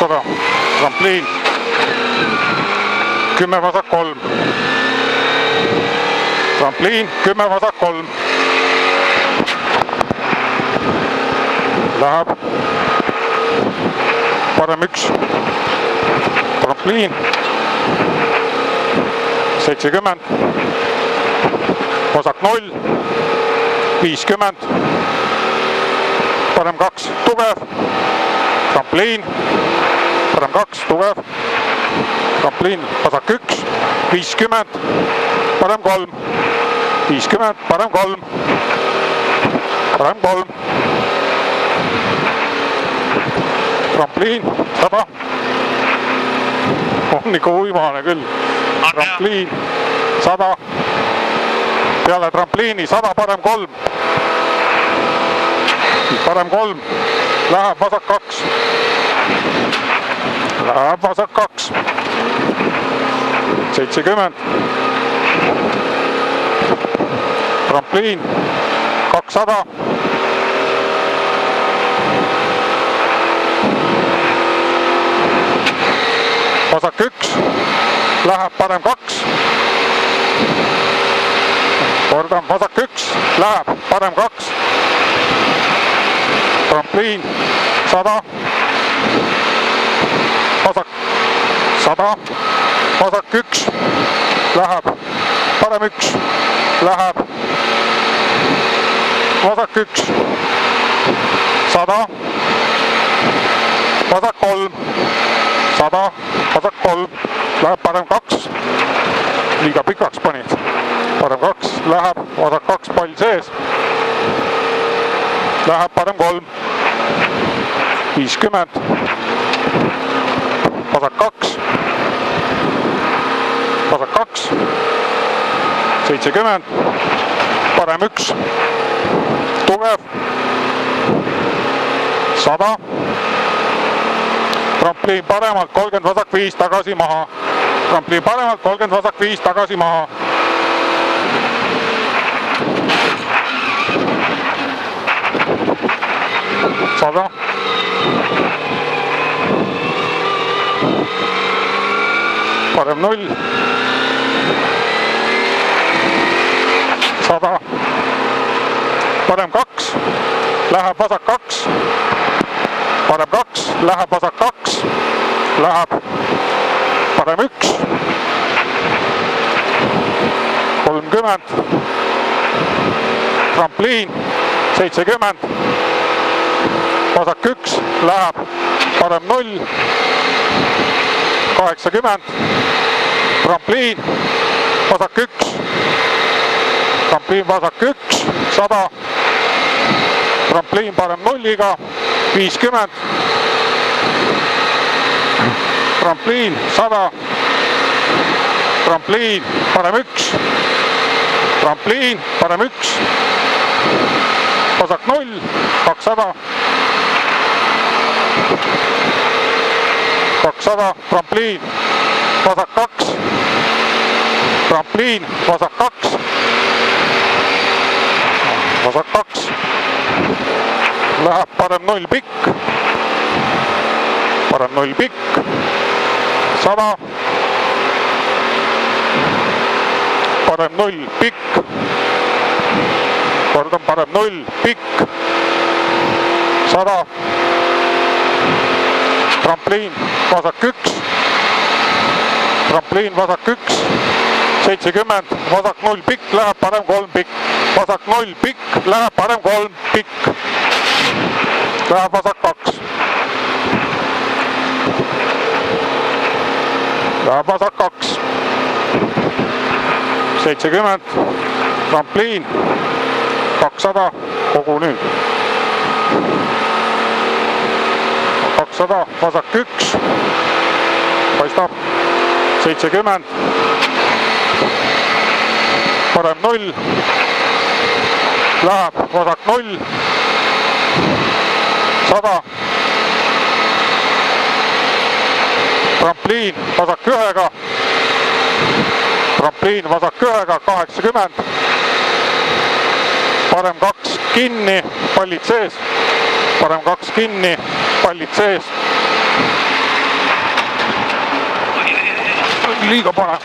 200, trampliin, 10 vasak 3, trampliin, 10 vasak 3, läheb parem 1, trampliin, 70, vasak 0, 50, parem 2, tugev, trampliin, parem 2, tugev, trampliin, vasak 1, 50, parem 3, 50, parem 3, parem 3, trampliin, 100, on ikka uimane küll, trampliin, 100, peale trampliini, 100, parem 3, parem 3, läheb vasak 2, läheb vasak 2, 70, trampliin, 200, vasak 1, läheb parem 2, kordan, vasak 1, läheb parem 2, trampliin, 100, vasak 100, vasak 1, läheb parem 1, läheb vasak 1, 100, vasak 3, 100, vasak 3, läheb parem 2, liiga pikaks panid, parem 2, läheb vasak 2, pall sees, läheb parem 3, 50, vasak 2, vasak 2, 70, parem 1, tugev, 100, trampliin paremalt, 30 vasak 5, tagasi maha, trampliin paremalt, 30 vasak 5, tagasi maha, sada, parem 0, 100, parem 2, läheb vasak 2, parem 2, läheb vasak 2, läheb parem 1, 30, trampliin, 70, vasak 1, läheb parem 0, 80, trampliin, vasak 1, trampliin vasak 1, 100, trampliin parem 0-iga, 50, trampliin 100, trampliin parem 1, trampliin parem 1, vasak 0, 200, 200, trampliin, vasak 2, trampliin, vasak 2, vasak 2, läheb parem 0 pikk, parem 0 pikk, 100, parem 0 pikk, kordan, parem 0 pikk, 100, trampliin, vasak 1, trampliin, vasak 1, 70, vasak 0 pikk, läheb parem 3 pikk, vasak 0 pikk, läheb parem 3 pikk, läheb vasak 2, läheb vasak 2, 70, trampliin, 200, kogu nüüd, 200, vasak 1, paistab, 70, parem 0, läheb vasak 0, 100, trampliin vasak 1-ga, trampliin vasak 1-ga, 80, parem 2 kinni, pallid sees, parem 2 kinni, pallid sees, liiga parev.